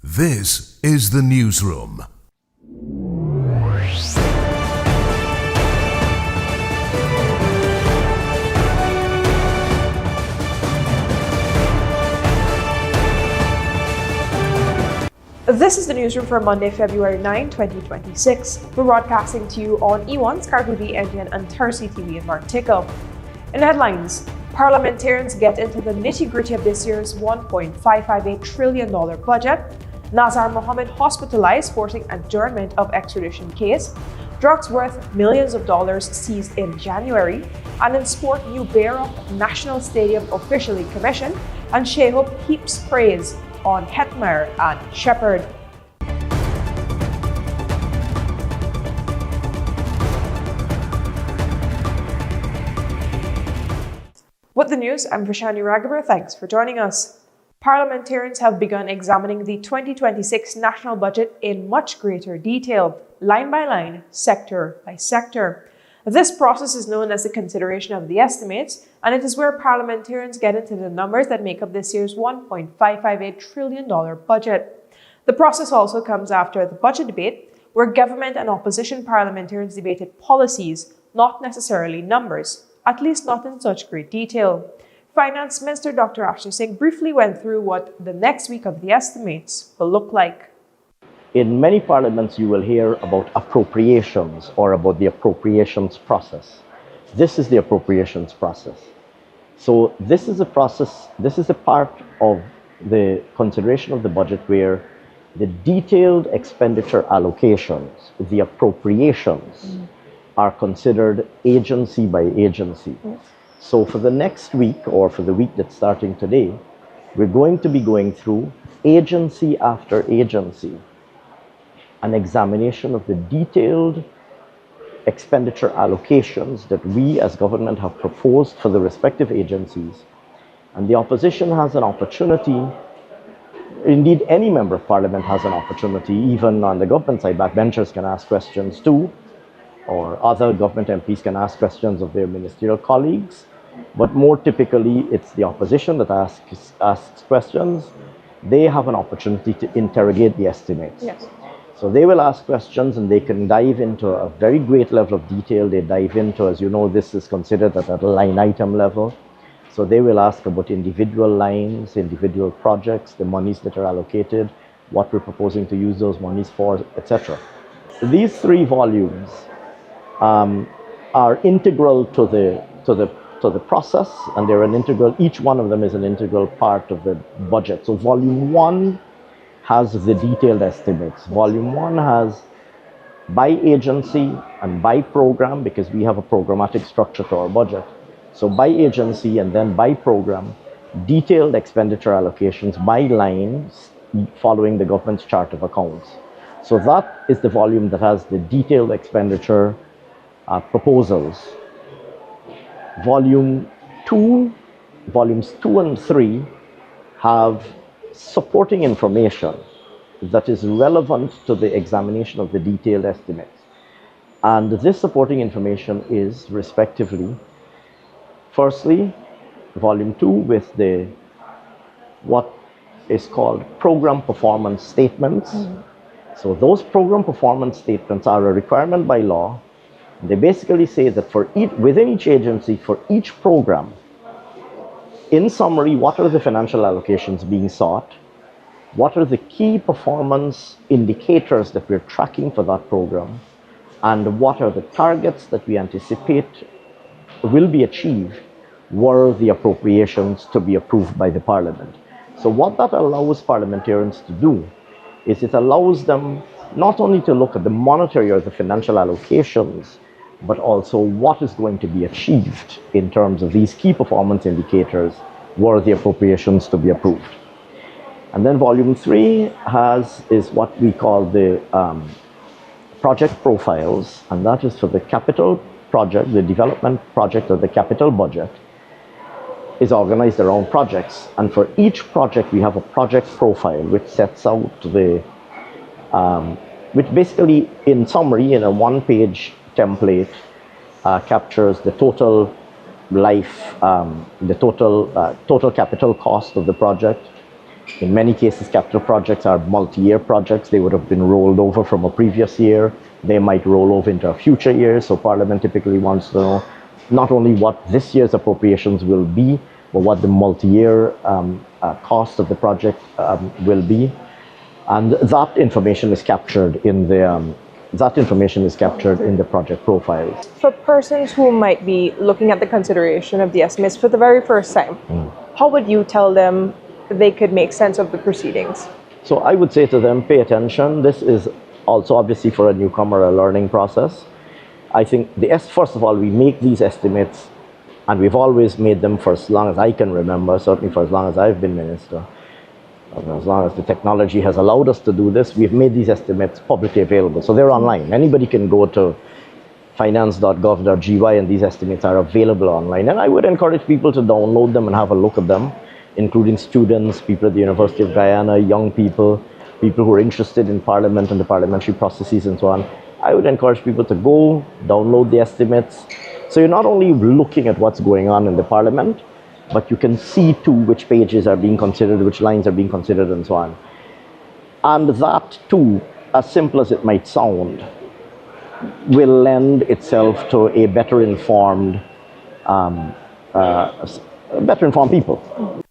This is the newsroom. This is the newsroom for Monday, February 9, 2026. We're broadcasting to you on E1, SKAR TV, NTN, and TARZEE TV in Bartica. In headlines, Parliamentarians get into the nitty-gritty of this year's $1.558 trillion budget. Nazar Mohamed hospitalised, forcing adjournment of extradition case. Drugs worth millions of dollars seized in January. And in sport, new Bayroc National Stadium officially commissioned. And Shai Hope heaps praise on Hetmyer and Shepherd. With the news, I'm Vishani Raghavar. Thanks for joining us. Parliamentarians have begun examining the 2026 national budget in much greater detail, line by line, sector by sector. This process is known as the consideration of the estimates, and it is where parliamentarians get into the numbers that make up this year's $1.558 trillion budget. The process also comes after the budget debate, where government and opposition parliamentarians debated policies, not necessarily numbers, at least not in such great detail. Finance Minister Dr. Ashley Singh briefly went through what the next week of the estimates will look like. In many parliaments, you will hear about appropriations or about the appropriations process. This is the appropriations process. So this is a process, this is a part of the consideration of the budget where the detailed expenditure allocations, the appropriations, are considered agency by agency. So for the next week, or for the week that's starting today, we're going to be going through agency after agency, an examination of the detailed expenditure allocations that we as government have proposed for the respective agencies. And the opposition has an opportunity, indeed any member of parliament has an opportunity, even on the government side, backbenchers can ask questions too, or other government MPs can ask questions of their ministerial colleagues. But more typically, it's the opposition that asks questions. They have an opportunity to interrogate the estimates. Yes. So they will ask questions and they can dive into a very great level of detail. They dive into, as you know, this is considered at a line item level. So they will ask about individual lines, individual projects, the monies that are allocated, what we're proposing to use those monies for, etc. These three volumes are integral to the process, and they're an integral, each one of them is an integral part of the budget. So volume 1 has the detailed estimates. Volume 1 has by agency and by program, because we have a programmatic structure to our budget. So by agency and then by program, detailed expenditure allocations by lines following the government's chart of accounts. So that is the volume that has the detailed expenditure proposals. Volumes 2 and 3 have supporting information that is relevant to the examination of the detailed estimates. And this supporting information is respectively, firstly, volume 2 with the what is called program performance statements. So those program performance statements are a requirement by law. They basically say that within each agency, for each program, in summary, what are the financial allocations being sought? What are the key performance indicators that we're tracking for that program? And what are the targets that we anticipate will be achieved were the appropriations to be approved by the Parliament? So what that allows parliamentarians to do is it allows them not only to look at the monetary or the financial allocations, but also what is going to be achieved in terms of these key performance indicators were the appropriations to be approved. And then volume 3 is what we call the project profiles, and that is for the capital project, the development project or the capital budget is organized around projects. And for each project, we have a project profile which sets out which basically, in summary, in a one-page template, captures the total life, the total capital cost of the project, In many cases, capital projects are multi-year projects. They would have been rolled over from a previous year. They might roll over into a future year. So Parliament typically wants to know not only what this year's appropriations will be, but what the multi-year cost of the project will be. And that information is captured in the project profiles. For persons who might be looking at the consideration of the estimates for the very first time, how would you tell them they could make sense of the proceedings? So I would say to them, pay attention. This is also obviously for a newcomer a learning process. I think first of all, we make these estimates, and we've always made them for as long as I can remember, certainly for as long as I've been minister. As long as the technology has allowed us to do this, we've made these estimates publicly available. So they're online. Anybody can go to finance.gov.gy and these estimates are available online. And I would encourage people to download them and have a look at them, including students, people at the University of Guyana, young people, people who are interested in Parliament and the parliamentary processes and so on. I would encourage people to go download the estimates. So you're not only looking at what's going on in the Parliament, but you can see too which pages are being considered, which lines are being considered and so on. And that too, as simple as it might sound, will lend itself to a better informed people.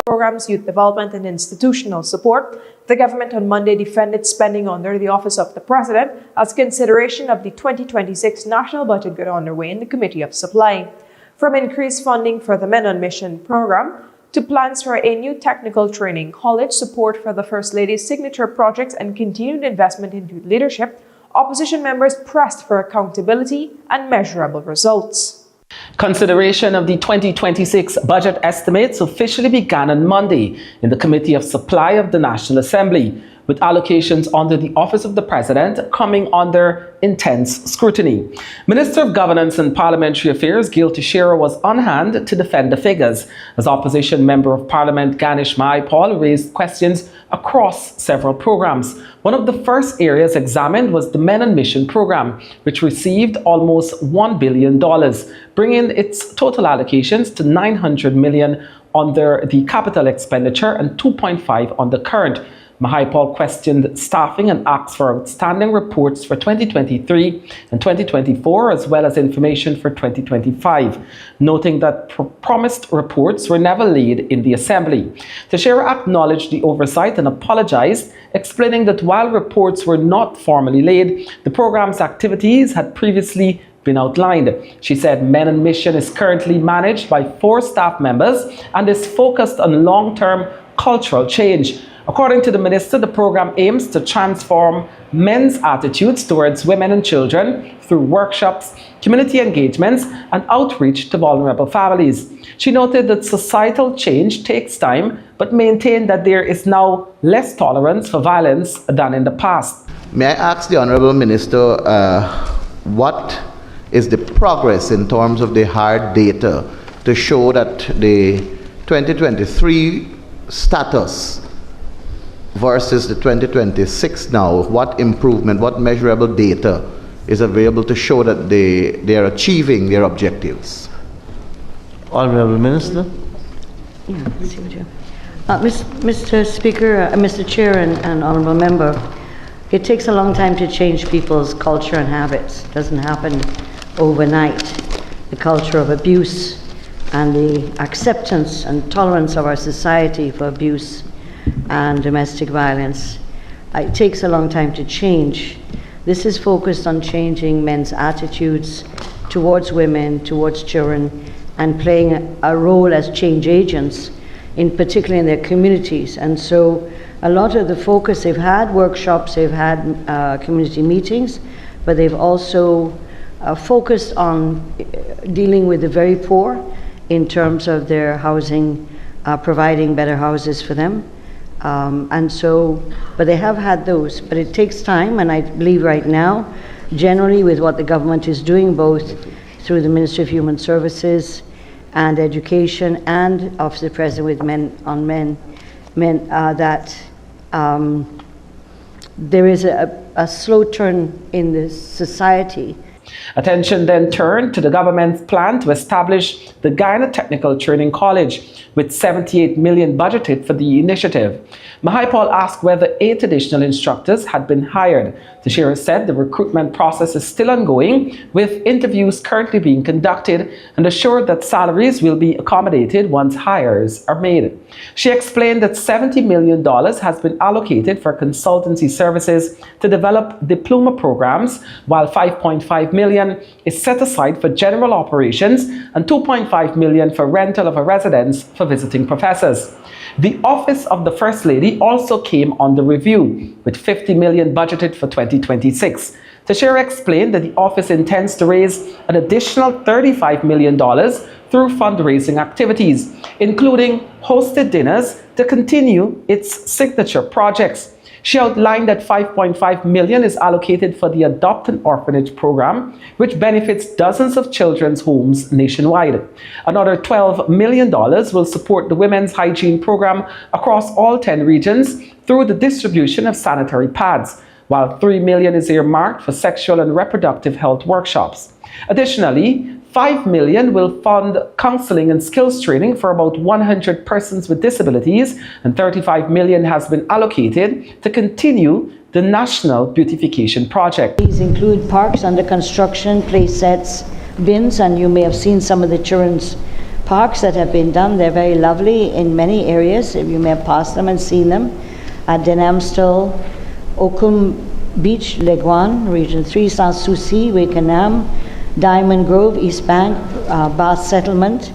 Programs, youth development and institutional support, the government on Monday defended spending under the Office of the President as consideration of the 2026 national budget got underway in the Committee of Supply. From increased funding for the Men on Mission program to plans for a new technical training college, support for the First Lady's signature projects and continued investment in youth leadership, opposition members pressed for accountability and measurable results. Consideration of the 2026 budget estimates officially began on Monday in the Committee of Supply of the National Assembly, with allocations under the Office of the President coming under intense scrutiny. Minister of Governance and Parliamentary Affairs Gil Teixeira was on hand to defend the figures, as opposition Member of Parliament Ganesh Mahipal raised questions across several programs. One of the first areas examined was the Men on Mission program, which received almost $1 billion, bringing its total allocations to $900 million under the capital expenditure and $2.5 on the current. Mahipal questioned staffing and asked for outstanding reports for 2023 and 2024, as well as information for 2025, noting that promised reports were never laid in the Assembly. Teixeira acknowledged the oversight and apologized, explaining that while reports were not formally laid, the program's activities had previously been outlined. She said Men on Mission is currently managed by 4 staff members and is focused on long-term cultural change. According to the minister, the program aims to transform men's attitudes towards women and children through workshops, community engagements, and outreach to vulnerable families. She noted that societal change takes time, but maintained that there is now less tolerance for violence than in the past. May I ask the Honourable Minister what is the progress in terms of the hard data to show that the 2023 status versus the 2026 now? What improvement, what measurable data is available to show that they are achieving their objectives? Honourable Minister. Yeah, Mr. Speaker, Mr. Chair and Honourable Member, it takes a long time to change people's culture and habits. It doesn't happen overnight. The culture of abuse and the acceptance and tolerance of our society for abuse and domestic violence, it takes a long time to change. This is focused on changing men's attitudes towards women, towards children, and playing a role as change agents, particularly in their communities. And so a lot of the focus, they've had workshops, they've had community meetings, but they've also focused on dealing with the very poor in terms of their housing, providing better houses for them. But they have had those, but it takes time, and I believe right now, generally with what the government is doing, both through the Ministry of Human Services and Education and Office of the President with Men on Men, that there is a slow turn in the society. Attention then turned to the government's plan to establish the Guyana Technical Training College, with $78 million budgeted for the initiative. Mahaipal asked whether 8 additional instructors had been hired. The Sheriff said the recruitment process is still ongoing, with interviews currently being conducted, and assured that salaries will be accommodated once hires are made. She explained that $70 million has been allocated for consultancy services to develop diploma programs, while $5.5 million is set aside for general operations and $2.5 million for rental of a residence for visiting professors. The Office of the First Lady also came under review, with $50 million budgeted for 2026. Tashira explained that the office intends to raise an additional $35 million through fundraising activities, including hosted dinners, to continue its signature projects. She outlined that $5.5 million is allocated for the Adopt an Orphanage program, which benefits dozens of children's homes nationwide. Another $12 million will support the women's hygiene program across all 10 regions through the distribution of sanitary pads, while $3 million is earmarked for sexual and reproductive health workshops. Additionally, $5 million will fund counseling and skills training for about 100 persons with disabilities, and $35 million has been allocated to continue the National Beautification Project. These include parks under construction, play sets, bins, and you may have seen some of the children's parks that have been done. They're very lovely in many areas. You may have passed them and seen them at Denamstel, Okum Beach, Leguan, Region 3, South Souci, Wakenham, Diamond Grove, East Bank, Bath Settlement,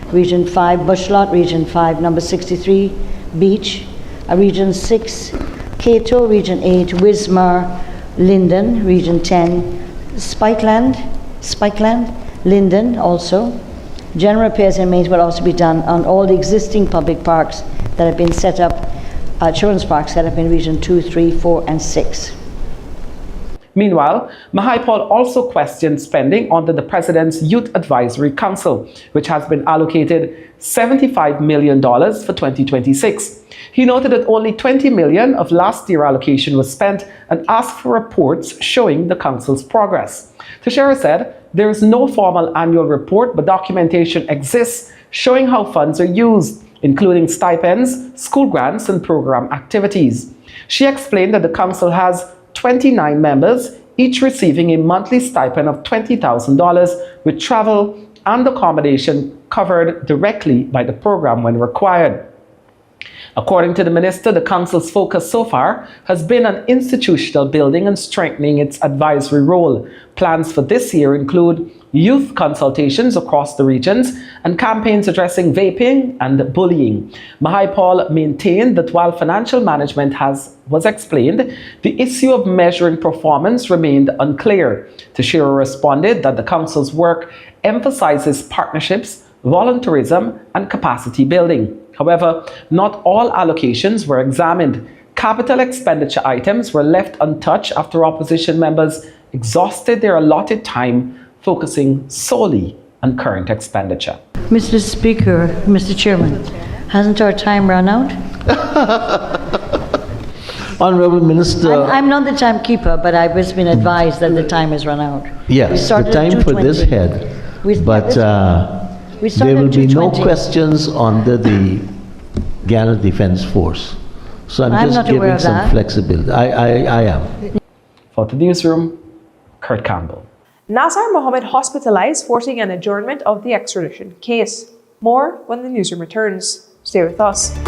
Region 5, Bushlot, Region 5, number 63, Beach, Region 6, Cato, Region 8, Wismar, Linden, Region 10, Spikeland, Linden also. General repairs and maintenance will also be done on all the existing public parks that have been set up, children's parks set up in Region 2, 3, 4, and 6. Meanwhile, Mahaipal also questioned spending under the President's Youth Advisory Council, which has been allocated $75 million for 2026. He noted that only $20 million of last year's allocation was spent and asked for reports showing the Council's progress. Tashira said there is no formal annual report, but documentation exists showing how funds are used, including stipends, school grants, and program activities. She explained that the Council has 29 members, each receiving a monthly stipend of $20,000, with travel and accommodation covered directly by the program when required. According to the minister, the council's focus so far has been on institutional building and strengthening its advisory role. Plans for this year include youth consultations across the regions and campaigns addressing vaping and bullying. Mahaipal maintained that while financial management was explained, the issue of measuring performance remained unclear. Tashira responded that the council's work emphasizes partnerships, volunteerism, and capacity building. However, not all allocations were examined. Capital expenditure items were left untouched after opposition members exhausted their allotted time focusing solely on current expenditure. Mr. Speaker, Mr. Chairman, hasn't our time run out? Honorable Minister. I'm not the timekeeper, but I've just been advised that the time has run out. Yes, the time for this head. But there will be no questions under the Guyana Defence Force. So I'm just giving some flexibility. I am. For the newsroom, Kurt Campbell. Nazar Mohamed hospitalised, forcing an adjournment of the extradition case. More when the newsroom returns. Stay with us.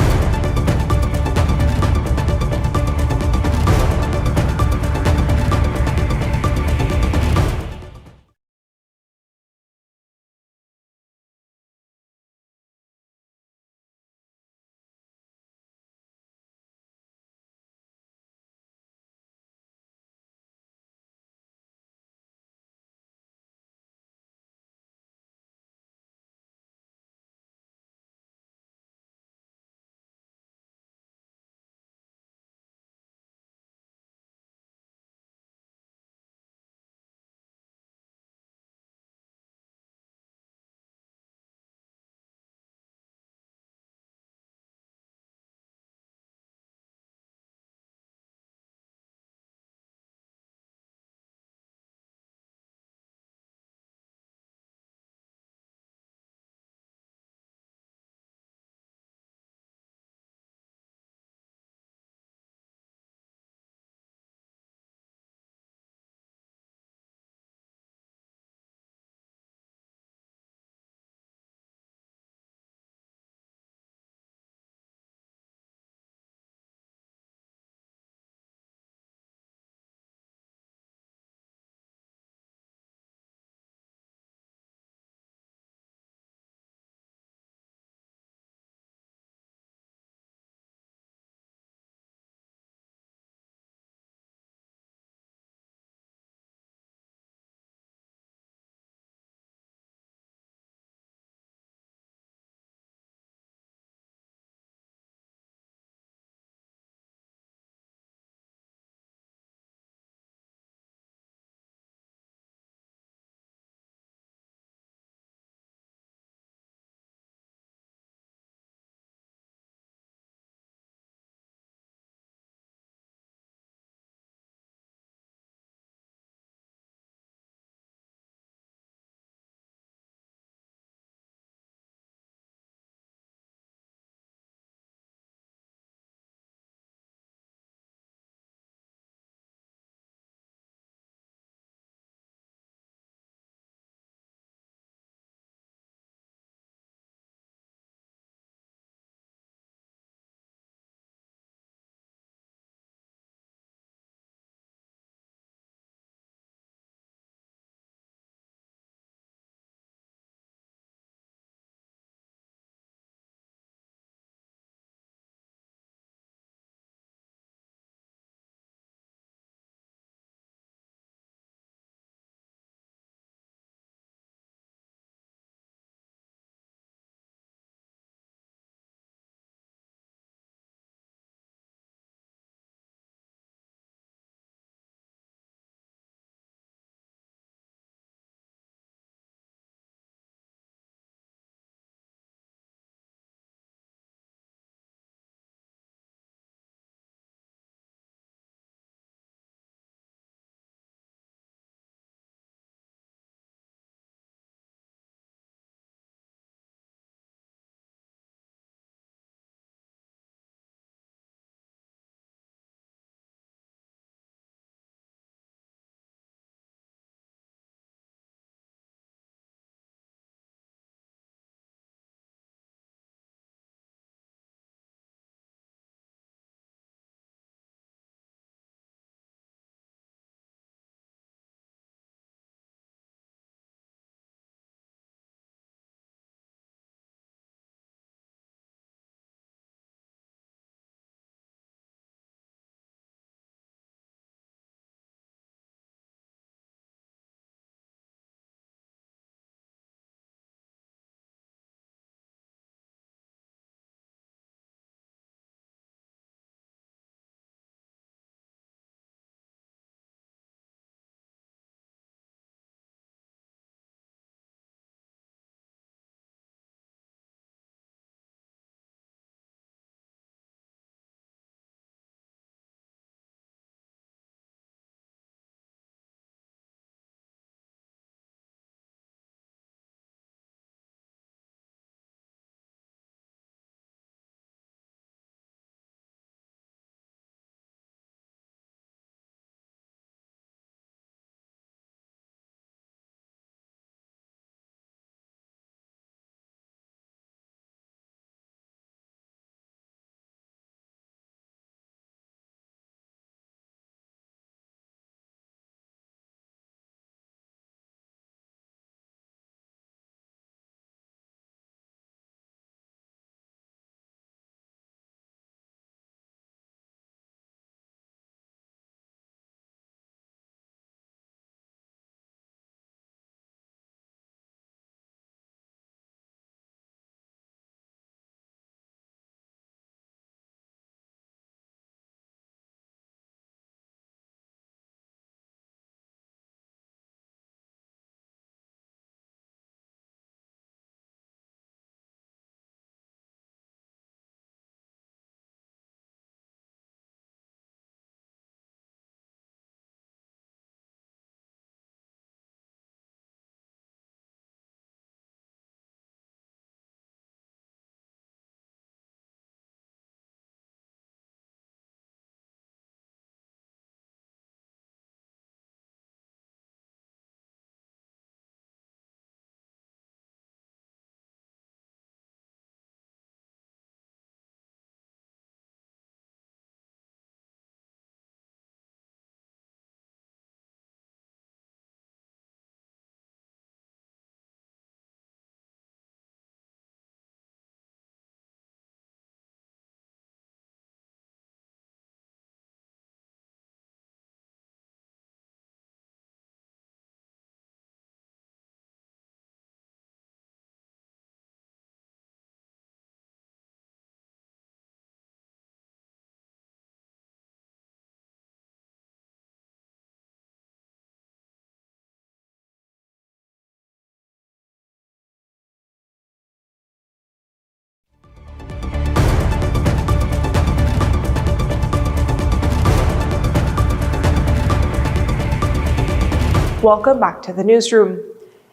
Welcome back to the newsroom.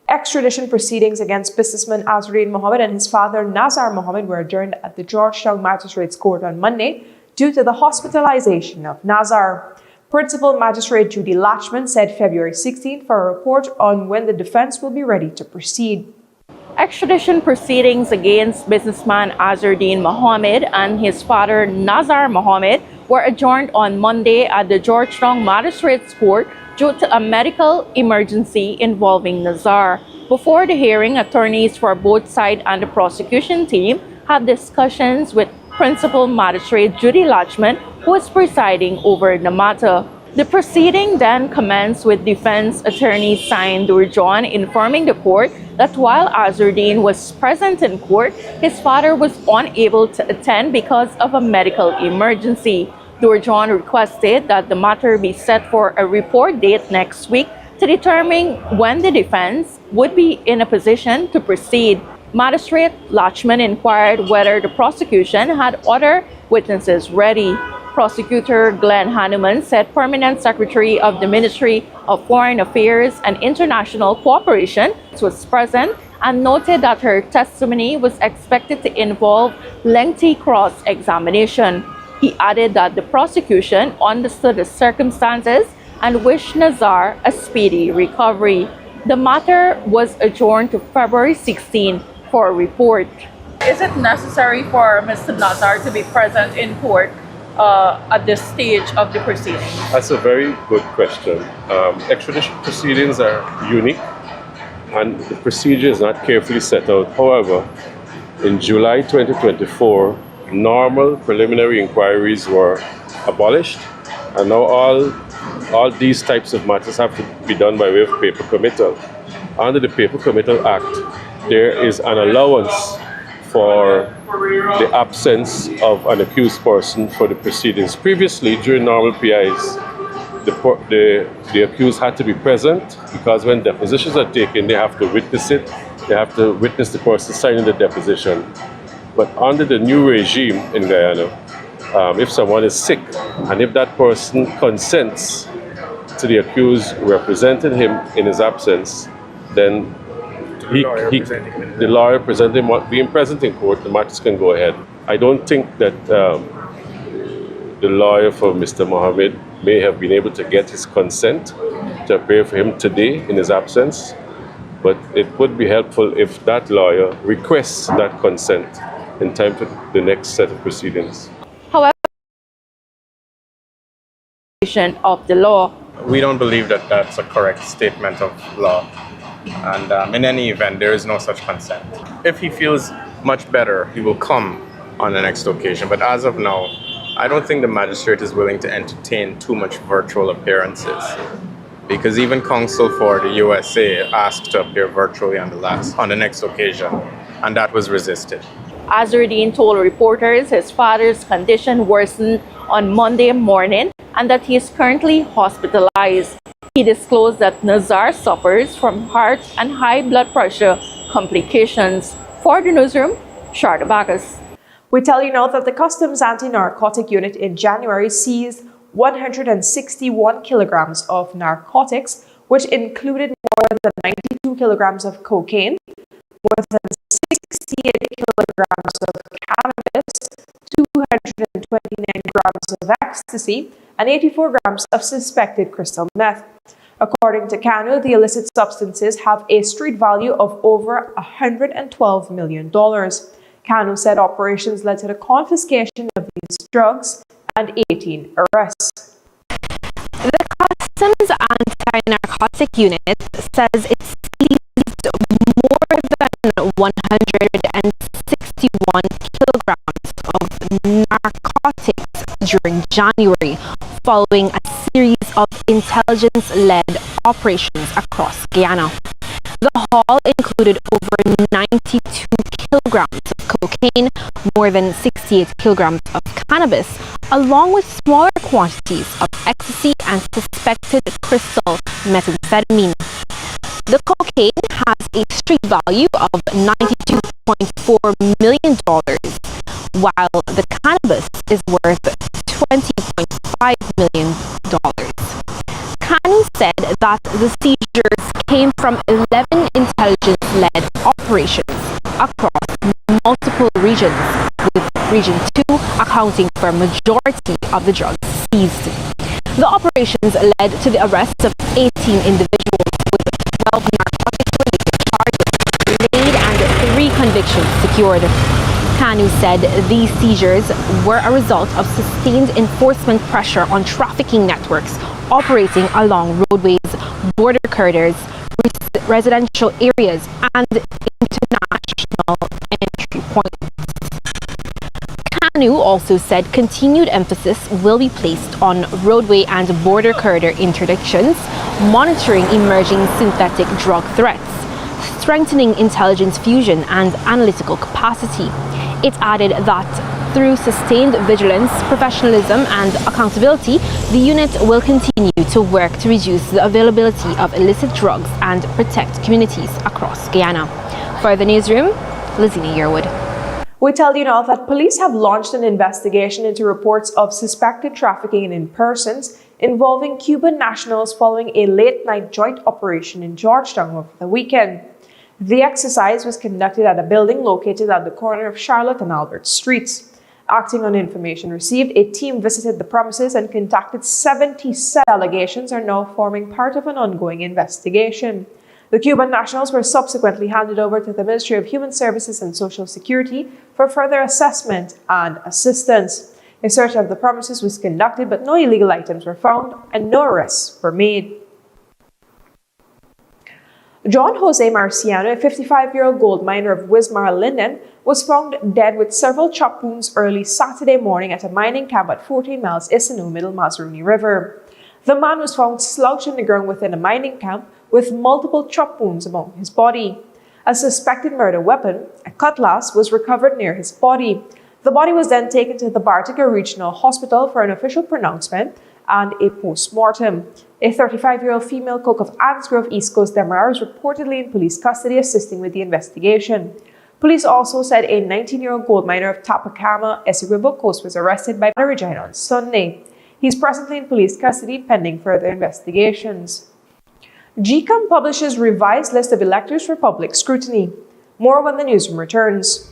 Extradition proceedings against businessman Nazar Mohamed and his father Nazar Mohamed were adjourned at the Georgetown Magistrates Court on Monday due to the hospitalization of Nazar. Principal Magistrate Judy Latchman said February 16 for a report on when the defense will be ready to proceed. Extradition proceedings against businessman Nazar Mohamed and his father Nazar Mohamed were adjourned on Monday at the Georgetown Magistrates Court due to a medical emergency involving Nazar. Before the hearing, attorneys for both sides and the prosecution team had discussions with Principal Magistrate Judy Latchman, who is presiding over the matter. The proceeding then commenced with defense attorney Sain Durjan informing the court that while Nazar was present in court, his father was unable to attend because of a medical emergency. Durjan requested that the matter be set for a report date next week to determine when the defense would be in a position to proceed. Magistrate Latchman inquired whether the prosecution had other witnesses ready. Prosecutor Glenn Hanuman said Permanent Secretary of the Ministry of Foreign Affairs and International Cooperation was present and noted that her testimony was expected to involve lengthy cross-examination. He added that the prosecution understood the circumstances and wished Nazar a speedy recovery. The matter was adjourned to February 16 for a report. Is it necessary for Mr. Nazar to be present in court at this stage of the proceedings? That's a very good question. Extradition proceedings are unique and the procedure is not carefully set out. However, in July 2024, normal preliminary inquiries were abolished, and now all these types of matters have to be done by way of paper committal. Under the Paper Committal Act, there is an allowance for the absence of an accused person for the proceedings. Previously, during normal PIs, the accused had to be present because when depositions are taken, they have to witness it. They have to witness the person signing the deposition. But under the new regime in Guyana, if someone is sick and if that person consents to the accused representing him in his absence, then the lawyer presenting him being present in court, the matters can go ahead. I don't think that the lawyer for Mr. Mohamed may have been able to get his consent to appear for him today in his absence, but it would be helpful if that lawyer requests that consent in time for the next set of proceedings. However, of the law. We don't believe that that's a correct statement of law. And in any event, there is no such consent. If he feels much better, he will come on the next occasion. But as of now, I don't think the magistrate is willing to entertain too much virtual appearances, because even counsel for the USA asked to appear virtually on the next occasion, and that was resisted. Nazar told reporters his father's condition worsened on Monday morning and that he is currently hospitalized. He disclosed that Nazar suffers from heart and high blood pressure complications. For the newsroom, Sharda Bacchus. We tell you now that the Customs Anti-Narcotic Unit in January seized 161 kilograms of narcotics, which included more than 92 kilograms of cocaine, more than 68 kilograms of cannabis, 229 grams of ecstasy, and 84 grams of suspected crystal meth. According to Kanu, the illicit substances have a street value of over $112 million. Kanu said operations led to the confiscation of these drugs and 18 arrests. The Customs Anti-Narcotic Unit says it seized more than 161 kilograms of narcotics during January, following a series of intelligence-led operations across Guyana. The haul included over 92 kilograms of cocaine, more than 68 kilograms of cannabis, along with smaller quantities of ecstasy and suspected crystal methamphetamine. The cocaine has a street value of $92.4 million, while the cannabis is worth $20.5 million. Kanu said that the seizures came from 11 intelligence-led operations across multiple regions, with Region 2 accounting for a majority of the drugs seized. The operations led to the arrest of 18 individuals with 12 narcotic-related charges laid and 3 convictions secured. Kanu said these seizures were a result of sustained enforcement pressure on trafficking networks operating along roadways, border corridors, residential areas, and international entry points. Kanu also said continued emphasis will be placed on roadway and border corridor interdictions, monitoring emerging synthetic drug threats, strengthening intelligence fusion and analytical capacity. It added that through sustained vigilance, professionalism and accountability, the unit will continue to work to reduce the availability of illicit drugs and protect communities across Guyana. For the newsroom, Lizina Yearwood. We tell you now that police have launched an investigation into reports of suspected trafficking in persons involving Cuban nationals following a late-night joint operation in Georgetown over the weekend. The exercise was conducted at a building located at the corner of Charlotte and Albert Streets. Acting on information received, a team visited the premises and contacted 77 allegations are now forming part of an ongoing investigation. The Cuban nationals were subsequently handed over to the Ministry of Human Services and Social Security for further assessment and assistance. A search of the premises was conducted, but no illegal items were found and no arrests were made. John Jose Marciano, a 55-year-old gold miner of Wismar, Linden, was found dead with several chop wounds early Saturday morning at a mining camp at 14 miles Isinu, Middle Mazaruni River. The man was found slouched in the ground within a mining camp with multiple chop wounds along his body. A suspected murder weapon, a cutlass, was recovered near his body. The body was then taken to the Bartica Regional Hospital for an official pronouncement and a post-mortem. A 35-year-old female cook of Ansgrove, East Coast, Demerara is reportedly in police custody assisting with the investigation. Police also said a 19-year-old gold miner of Tapakama, Essequibo Coast was arrested by Regina on Sunday. He is presently in police custody pending further investigations. GCAM publishes revised list of electors for public scrutiny. More when the newsroom returns.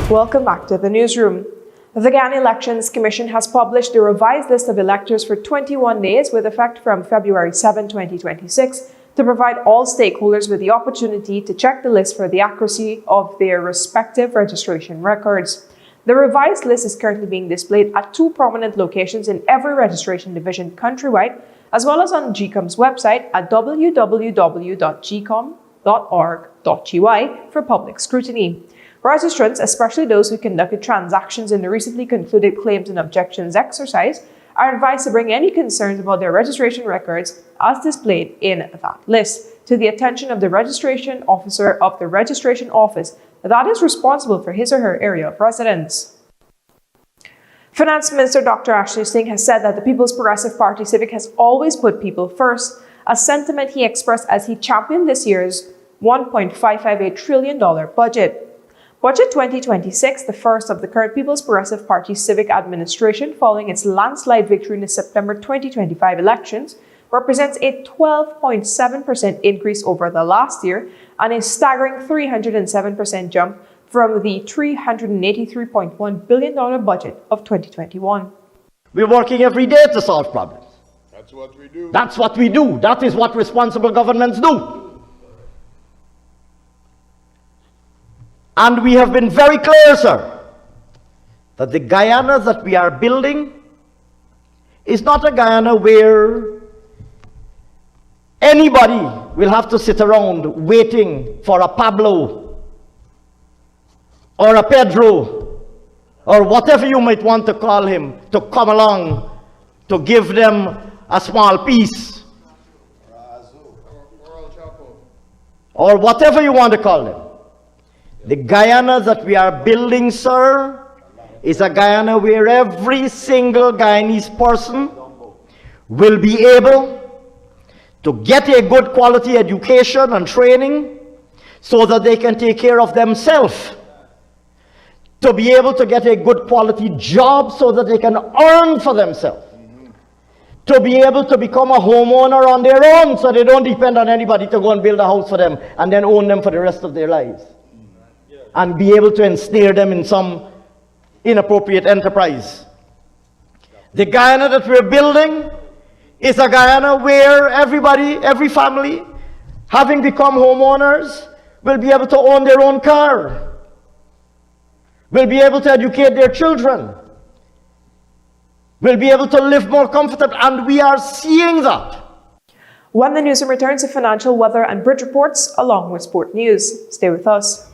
Welcome back to the newsroom. The Ghana Elections Commission has published the revised list of electors for 21 days with effect from February 7, 2026 to provide all stakeholders with the opportunity to check the list for the accuracy of their respective registration records. The revised list is currently being displayed at 2 prominent locations in every registration division countrywide, as well as on GCOM's website at www.gcom.org.gy for public scrutiny. Registrants, especially those who conducted transactions in the recently concluded claims and objections exercise, are advised to bring any concerns about their registration records as displayed in that list to the attention of the registration officer of the registration office that is responsible for his or her area of residence. Finance Minister Dr. Ashley Singh has said that the People's Progressive Party Civic has always put people first, a sentiment he expressed as he championed this year's $1.558 trillion budget. Budget 2026, the first of the current People's Progressive Party Civic administration following its landslide victory in the September 2025 elections, represents a 12.7% increase over the last year and a staggering 307% jump from the $383.1 billion budget of 2021. We're working every day to solve problems. That's what we do. That's what we do. That is what responsible governments do. And we have been very clear, sir, that the Guyana that we are building is not a Guyana where anybody will have to sit around waiting for a Pablo or a Pedro or whatever you might want to call him to come along to give them a small piece or whatever you want to call them. The Guyana that we are building, sir, is a Guyana where every single Guyanese person will be able to get a good quality education and training so that they can take care of themselves, to be able to get a good quality job so that they can earn for themselves, to be able to become a homeowner on their own so they don't depend on anybody to go and build a house for them and then own them for the rest of their lives, and be able to ensnare them in some inappropriate enterprise. The Guyana that we're building is a Guyana where everybody, every family, having become homeowners, will be able to own their own car, will be able to educate their children, will be able to live more comfortably, and we are seeing that. When the newsroom returns to financial, weather and bridge reports along with sport news. Stay with us.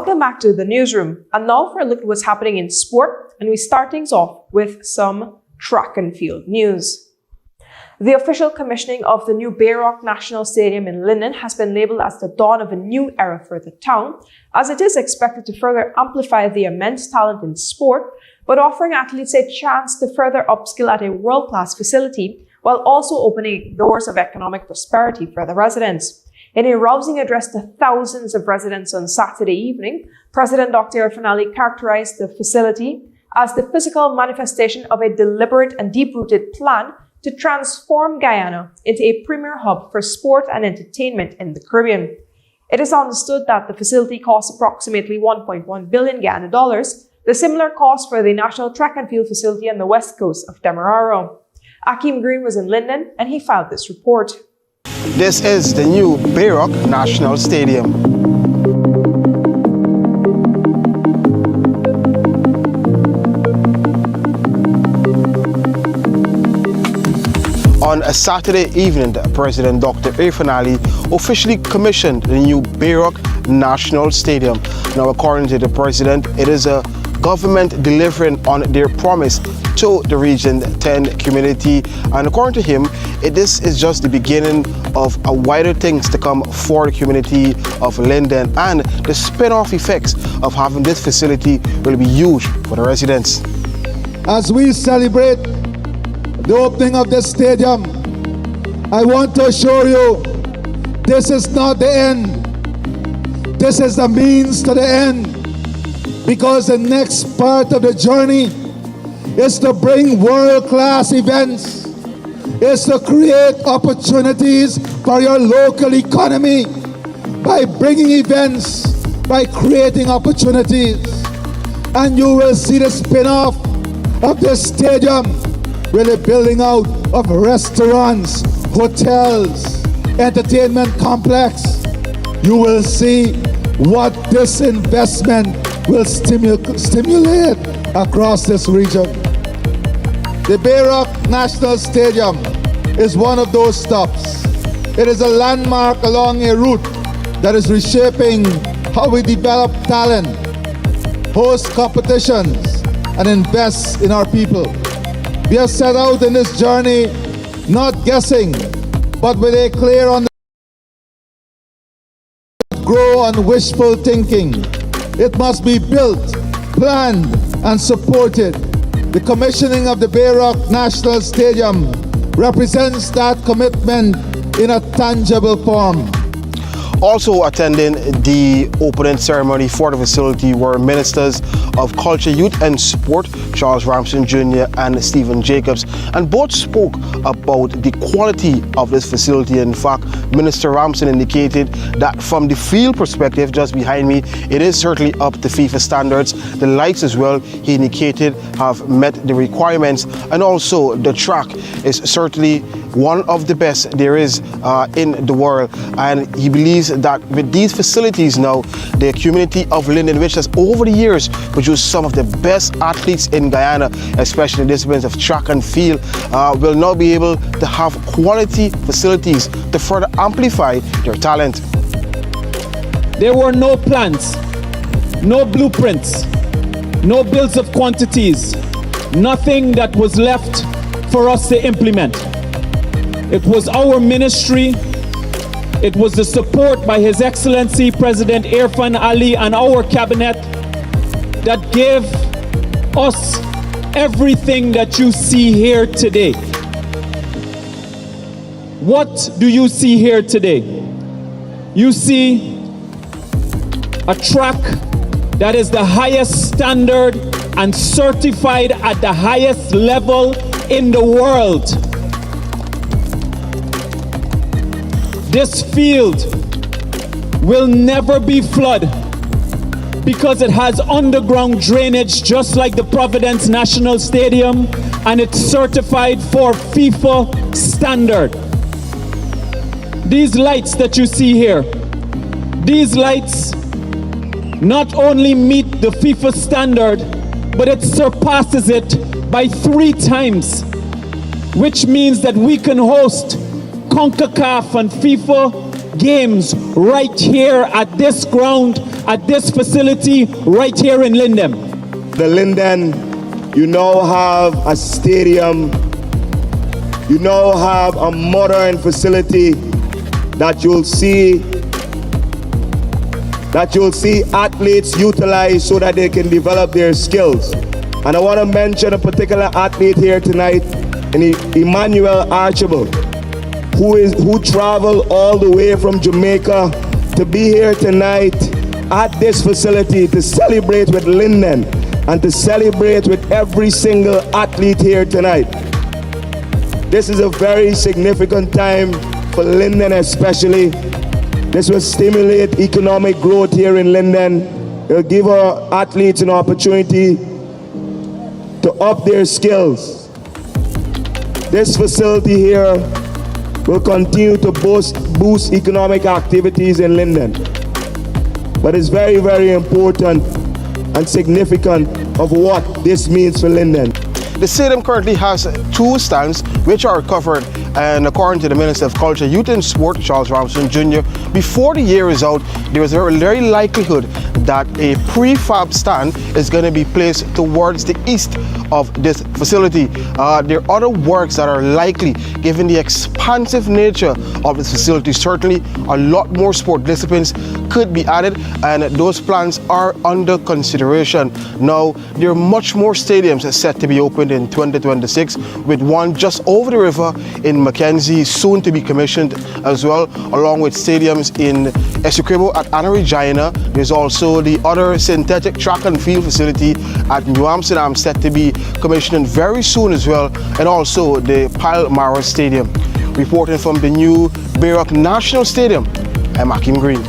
Welcome back to the newsroom. And now for a look at what's happening in sport. And we start things off with some track and field news. The official commissioning of the new Bayroc National Stadium in Linden has been labelled as the dawn of a new era for the town, as it is expected to further amplify the immense talent in sport, but offering athletes a chance to further upskill at a world-class facility, while also opening doors of economic prosperity for the residents. In a rousing address to thousands of residents on Saturday evening, President Dr. Irfan Ali characterized the facility as the physical manifestation of a deliberate and deep-rooted plan to transform Guyana into a premier hub for sport and entertainment in the Caribbean. It is understood that the facility costs approximately $1.1 billion Guyana dollars, the similar cost for the National Track and Field facility on the west coast of Demerara. Akeem Green was in Linden and he filed this report. This is the new Bayroc National Stadium. On a Saturday evening, President Dr. Irfan Ali officially commissioned the new Bayroc National Stadium. Now, according to the President, it is a government delivering on their promise to the Region 10 community, and according to him, this is just the beginning of a wider things to come for the community of Linden, and the spin-off effects of having this facility will be huge for the residents. As we celebrate the opening of this stadium, I want to assure you this is not the end. This is the means to the end, because the next part of the journey is to bring world-class events, is to create opportunities for your local economy by bringing events, by creating opportunities. And you will see the spin-off of this stadium with the building out of restaurants, hotels, entertainment complex. You will see what this investment will stimulate across this region. The Bayroc National Stadium is one of those stops. It is a landmark along a route that is reshaping how we develop talent, host competitions, and invest in our people. We have set out in this journey not guessing, but with a clear understanding, grow on wishful thinking. It must be built, planned, and supported. The commissioning of the Bayroc National Stadium represents that commitment in a tangible form. Also attending the opening ceremony for the facility were Ministers of Culture, Youth and Sport, Charles Ramson Jr. and Stephen Jacobs, and both spoke about the quality of this facility. In fact, Minister Ramson indicated that from the field perspective, just behind me, it is certainly up to FIFA standards. The lights as well, he indicated, have met the requirements, and also the track is certainly one of the best there is in the world. And he believes that with these facilities now, the community of Linden, which has over the years produced some of the best athletes in Guyana, especially in the disciplines of track and field, will now be able to have quality facilities to further amplify their talent. There were no plans, no blueprints, no bills of quantities, nothing that was left for us to implement. It was our ministry, it was the support by His Excellency President Irfan Ali and our cabinet that gave us everything that you see here today. What do you see here today? You see a track that is the highest standard and certified at the highest level in the world. This field will never be flooded because it has underground drainage just like the Providence National Stadium, and it's certified for FIFA standard. These lights that you see here, these lights not only meet the FIFA standard, but it surpasses it by 3 times, which means that we can host CONCACAF and FIFA games right here at this ground at this facility right here in Linden. The Linden, you now have a stadium, you now have a modern facility that you'll see athletes utilize so that they can develop their skills. And I want to mention a particular athlete here tonight, Emmanuel Archibald, who traveled all the way from Jamaica to be here tonight at this facility to celebrate with Linden and to celebrate with every single athlete here tonight. This is a very significant time for Linden especially. This will stimulate economic growth here in Linden. It'll give our athletes an opportunity to up their skills. This facility here will continue to boost economic activities in Linden. But it's very, very important and significant of what this means for Linden. The stadium currently has 2 stands which are covered, and according to the Minister of Culture, Youth and Sport, Charles Ramson Jr., before the year is out, there is a very likelihood that a prefab stand is going to be placed towards the east of this facility. There are other works that are likely, given the expansive nature of this facility. Certainly a lot more sport disciplines could be added, and those plans are under consideration. Now, there are much more stadiums set to be opened in 2026, with one just over the river in Mackenzie soon to be commissioned as well, along with stadiums in Essequibo at Anna Regina. There's also the other synthetic track and field facility at New Amsterdam set to be commissioned very soon as well, and also the Parliamentarians Stadium. Reporting from the new Bayroc National Stadium, I'm Akim Green.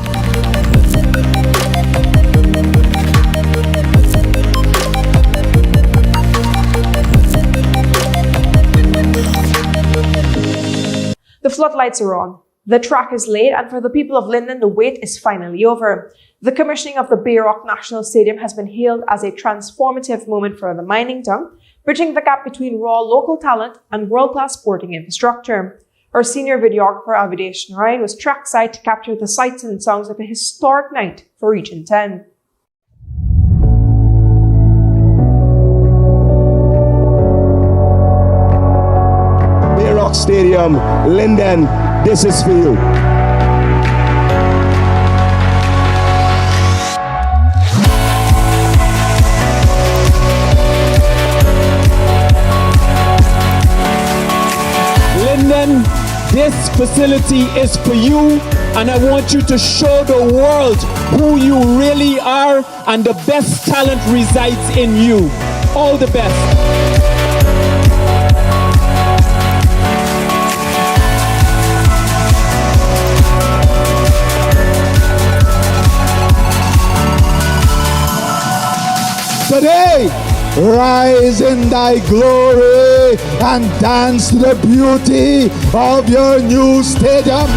The floodlights are on. The track is laid, and for the people of Linden, the wait is finally over. The commissioning of the Bayroc National Stadium has been hailed as a transformative moment for the mining town, bridging the gap between raw local talent and world-class sporting infrastructure. Our senior videographer, Avidation Ryan, was trackside to capture the sights and sounds of a historic night for Region 10. Bayroc Stadium, Linden, this is for you. Linden, this facility is for you, and I want you to show the world who you really are, and the best talent resides in you. All the best. Today, rise in thy glory and dance to the beauty of your new stadium.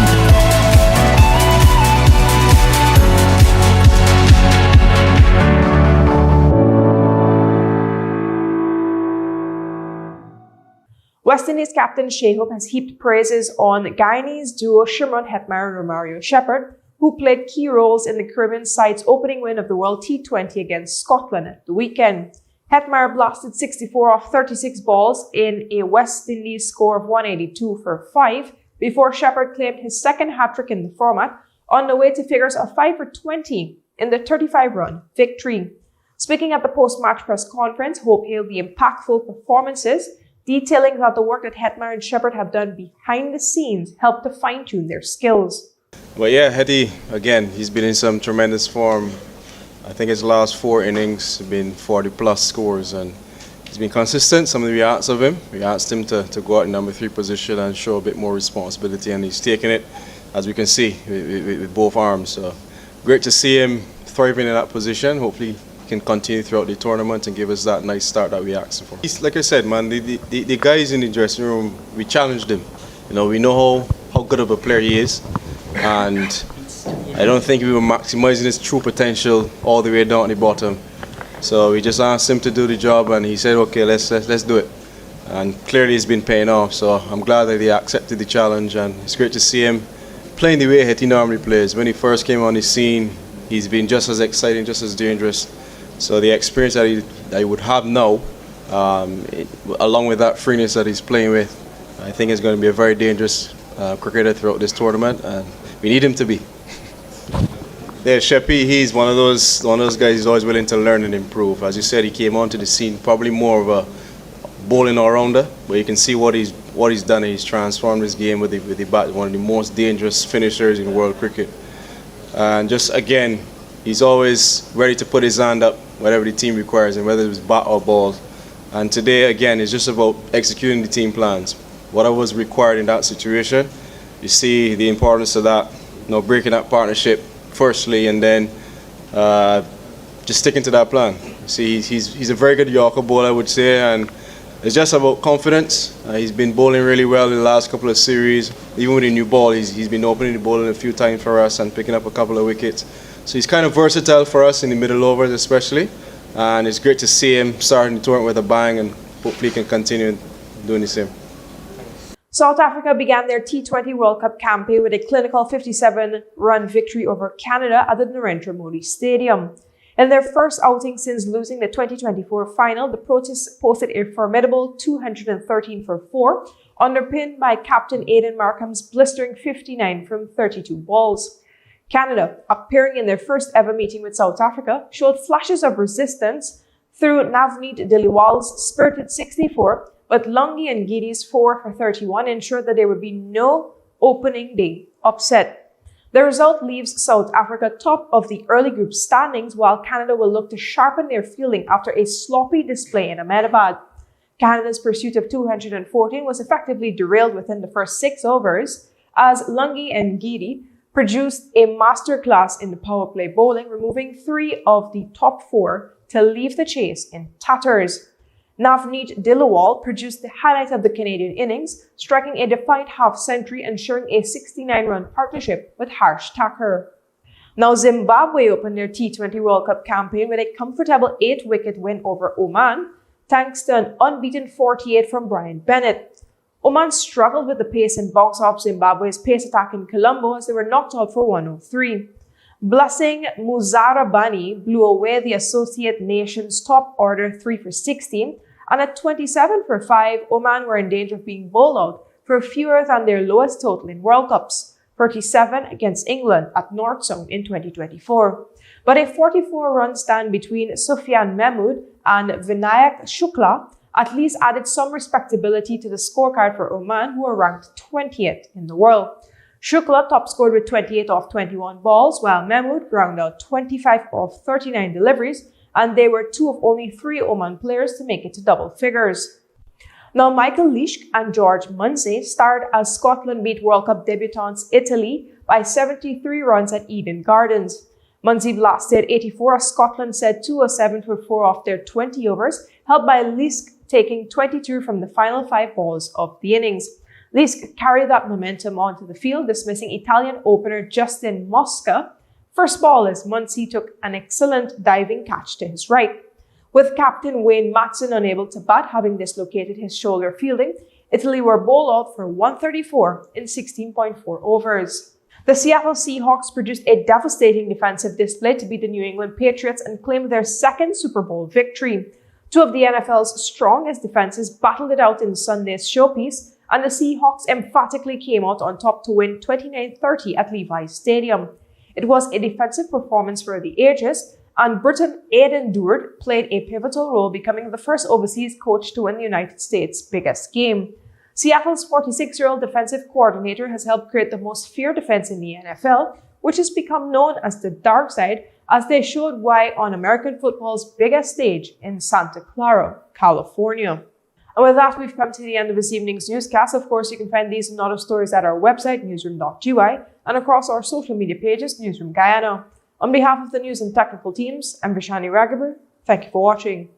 West Indies captain Shai Hope has heaped praises on Guyanese duo Hetmyer and Shepherd, who played key roles in the Caribbean side's opening win of the World T20 against Scotland at the weekend. Hetmyer blasted 64 off 36 balls in a West Indies score of 182 for 5 before Shepherd claimed his second hat-trick in the format, on the way to figures of 5 for 20 in the 35-run victory. Speaking at the post-match press conference, Hope hailed the impactful performances, detailing that the work that Hetmyer and Shepherd have done behind the scenes helped to fine-tune their skills. Well, yeah, Hetty, again, he's been in some tremendous form. I think his last 4 innings have been 40-plus scores, and he's been consistent. Some of the asked of him. We asked him to go out in number 3 position and show a bit more responsibility, and he's taken it, as we can see, with both arms. So great to see him thriving in that position. Hopefully he can continue throughout the tournament and give us that nice start that we asked him for. Like I said, man, the guys in the dressing room, we challenged him. You know, we know how good of a player he is, and I don't think we were maximizing his true potential all the way down to the bottom. So we just asked him to do the job, and he said, okay, let's do it. And clearly it's been paying off, so I'm glad that he accepted the challenge, and it's great to see him playing the way he normally plays. When he first came on the scene, he's been just as exciting, just as dangerous. So the experience that he would have now, along with that freeness that he's playing with, I think is going to be a very dangerous cricketer throughout this tournament, and we need him to be. Yeah, Sheppy, he's one of those guys who's always willing to learn and improve. As you said, he came onto the scene probably more of a bowling all-rounder, but you can see what he's done. He's transformed his game with the bat, one of the most dangerous finishers in world cricket. And just again, he's always ready to put his hand up whatever the team requires, and whether it was bat or ball. And today, again, it's just about executing the team plans. Whatever was required in that situation, you see the importance of that, breaking that partnership firstly, and then just sticking to that plan. See, he's a very good Yorker bowler, I would say, and it's just about confidence. He's been bowling really well in the last couple of series. Even with a new ball, he's been opening the bowling a few times for us and picking up a couple of wickets. So he's kind of versatile for us in the middle overs especially, and it's great to see him starting the tournament with a bang, and hopefully he can continue doing the same. South Africa began their T20 World Cup campaign with a clinical 57-run victory over Canada at the Narendra Modi Stadium. In their first outing since losing the 2024 final, the Protests posted a formidable 213 for 4, underpinned by captain Aidan Markham's blistering 59 from 32 balls. Canada, appearing in their first ever meeting with South Africa, showed flashes of resistance through Navneet Diliwal's spirited 64, but Lungi and Gidi's 4 for 31 ensured that there would be no opening day upset. The result leaves South Africa top of the early group standings, while Canada will look to sharpen their fielding after a sloppy display in Ahmedabad. Canada's pursuit of 214 was effectively derailed within the first 6 overs, as Lungi and Gidi produced a masterclass in the power play bowling, removing 3 of the top 4 to leave the chase in tatters. Navneet Diliwal produced the highlight of the Canadian innings, striking a defiant half-century, ensuring a 69-run partnership with Harsh Thakur. Now, Zimbabwe opened their T20 World Cup campaign with a comfortable 8-wicket win over Oman, thanks to an unbeaten 48 from Brian Bennett. Oman struggled with the pace and bounce off Zimbabwe's pace attack in Colombo as they were knocked out for 103. Blessing Muzarabani blew away the associate nation's top order 3 for 16, and at 27 for 5, Oman were in danger of being bowled out for fewer than their lowest total in World Cups, 37 against England at North Sound in 2024. But a 44-run stand between Sufyan Mahmood and Vinayak Shukla at least added some respectability to the scorecard for Oman, who were ranked 20th in the world. Shukla top scored with 28 off 21 balls, while Mahmood ground out 25 off 39 deliveries, and they were 2 of only 3 Oman players to make it to double figures. Now, Michael Leishk and George Munsey starred as Scotland beat World Cup debutants Italy by 73 runs at Eden Gardens. Munsey blasted 84 as Scotland set 207 for 4 off their 20 overs, helped by Leishk taking 22 from the final 5 balls of the innings. Leishk carried that momentum onto the field, dismissing Italian opener Justin Mosca. First ball as Munsey took an excellent diving catch to his right. With captain Wayne Matson unable to bat, having dislocated his shoulder fielding, Italy were bowled out for 134 in 16.4 overs. The Seattle Seahawks produced a devastating defensive display to beat the New England Patriots and claim their second Super Bowl victory. 2 of the NFL's strongest defenses battled it out in Sunday's showpiece, and the Seahawks emphatically came out on top to win 29-30 at Levi's Stadium. It was a defensive performance for the ages, and Briton Aidan Doord played a pivotal role, becoming the first overseas coach to win the United States' biggest game. Seattle's 46-year-old defensive coordinator has helped create the most feared defense in the NFL, which has become known as the dark side, as they showed why on American football's biggest stage in Santa Clara, California. And with that, we've come to the end of this evening's newscast. Of course, you can find these and other stories at our website, newsroom.ui, and across our social media pages, Newsroom Guyana. On behalf of the news and technical teams, I'm Vishani Raghaber. Thank you for watching.